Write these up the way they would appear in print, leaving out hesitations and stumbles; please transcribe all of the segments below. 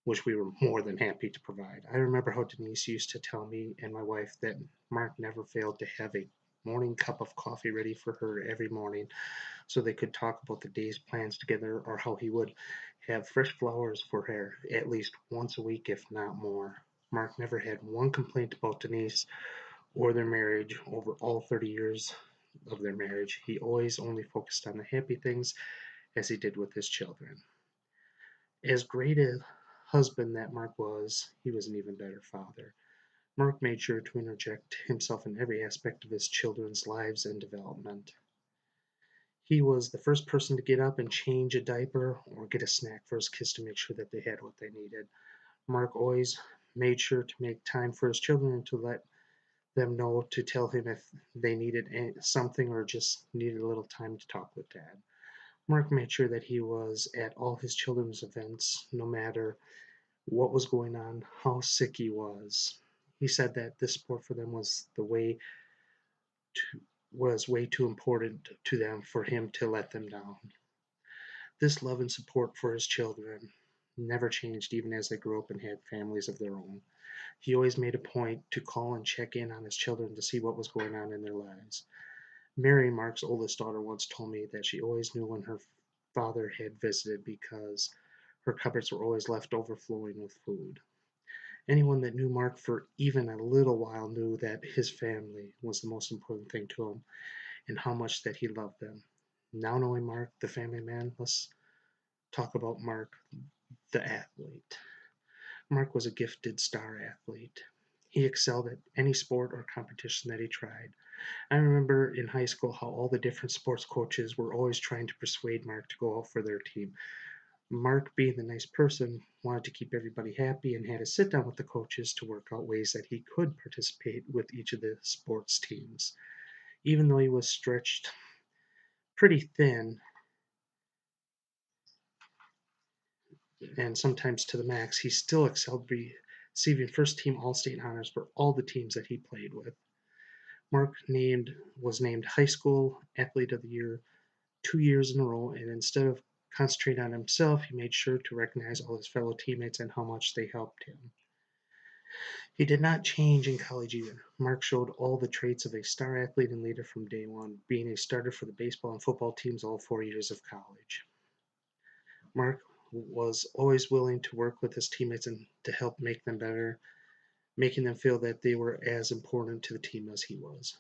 which we were more than happy to provide. I remember how Denise used to tell me and my wife that Mark never failed to have a morning cup of coffee ready for her every morning so they could talk about the day's plans together, or how he would have fresh flowers for her at least once a week, if not more. Mark never had one complaint about Denise or their marriage over all 30 years of their marriage. He always only focused on the happy things as he did with his children. As great a husband that Mark was, he was an even better father. Mark made sure to interject himself in every aspect of his children's lives and development. He was the first person to get up and change a diaper or get a snack for his kids to make sure that they had what they needed. Mark always made sure to make time for his children and to let them know to tell him if they needed something or just needed a little time to talk with dad. Mark made sure that he was at all his children's events, no matter what was going on, how sick he was. He said that this sport for them to, was way too important to them for him to let them down. This love and support for his children never changed even as they grew up and had families of their own. He always made a point to call and check in on his children to see what was going on in their lives. Mary, Mark's oldest daughter, once told me that she always knew when her father had visited because her cupboards were always left overflowing with food. Anyone that knew Mark for even a little while knew that his family was the most important thing to him and how much that he loved them. Now knowing Mark, the family man, let's talk about Mark, the athlete. Mark was a gifted star athlete. He excelled at any sport or competition that he tried. I remember in high school how all the different sports coaches were always trying to persuade Mark to go out for their team. Mark, being the nice person, wanted to keep everybody happy and had a sit down with the coaches to work out ways that he could participate with each of the sports teams. Even though he was stretched pretty thin and sometimes to the max, he still excelled, receiving first team All State honors for all the teams that he played with. Mark was named High School Athlete of the Year 2 years in a row, and instead of concentrating on himself, he made sure to recognize all his fellow teammates and how much they helped him. He did not change in college either. Mark showed all the traits of a star athlete and leader from day one, being a starter for the baseball and football teams all 4 years of college. Mark was always willing to work with his teammates and to help make them better, making them feel that they were as important to the team as he was.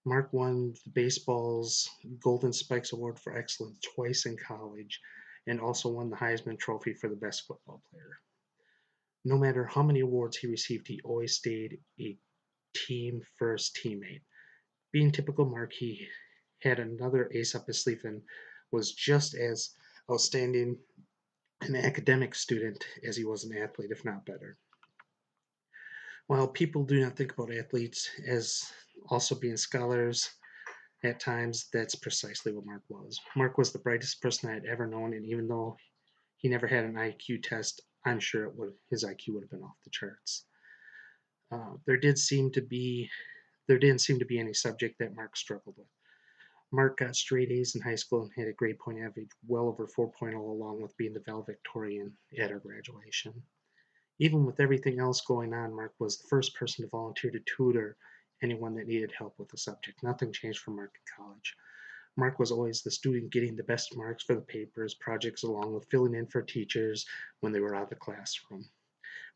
Mark won the baseball's Golden Spikes Award for excellence twice in college and also won the Heisman Trophy for the best football player. No matter how many awards he received, he always stayed a team first teammate. Being typical Mark, he had another ace up his sleeve and was just as outstanding an academic student as he was an athlete, if not better. While people do not think about athletes as also being scholars at times, that's precisely what Mark was. Mark was the brightest person I had ever known, and even though he never had an IQ test, I'm sure his IQ would have been off the charts. Uh, there did seem to be there didn't seem to be any subject that Mark struggled with. Mark got straight A's in high school and had a grade point average well over 4.0, along with being the valedictorian at our graduation. Even with everything else going on, Mark was the first person to volunteer to tutor anyone that needed help with the subject. Nothing changed for Mark in college. Mark was always the student getting the best marks for the papers, projects, along with filling in for teachers when they were out of the classroom.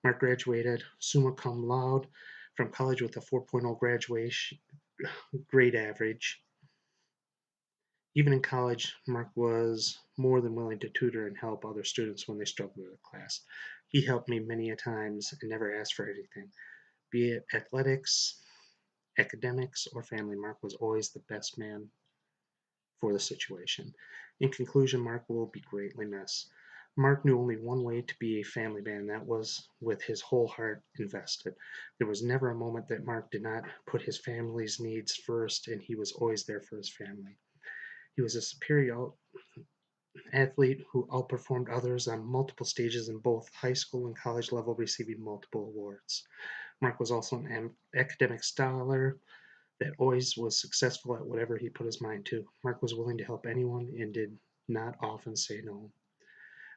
Mark graduated summa cum laude from college with a 4.0 graduation grade average. Even in college, Mark was more than willing to tutor and help other students when they struggled with a class. He helped me many a times and never asked for anything. Be it athletics, academics, or family, Mark was always the best man for the situation. In conclusion, Mark will be greatly missed. Mark knew only one way to be a family man, and that was with his whole heart invested. There was never a moment that Mark did not put his family's needs first, and he was always there for his family. He was a superior athlete who outperformed others on multiple stages in both high school and college level, receiving multiple awards. Mark was also an academic scholar that always was successful at whatever he put his mind to. Mark was willing to help anyone and did not often say no.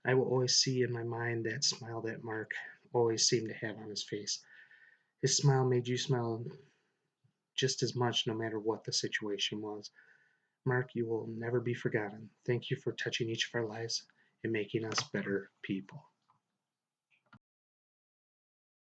I will always see in my mind that smile that Mark always seemed to have on his face. His smile made you smile just as much no matter what the situation was. Mark, you will never be forgotten. Thank you for touching each of our lives and making us better people.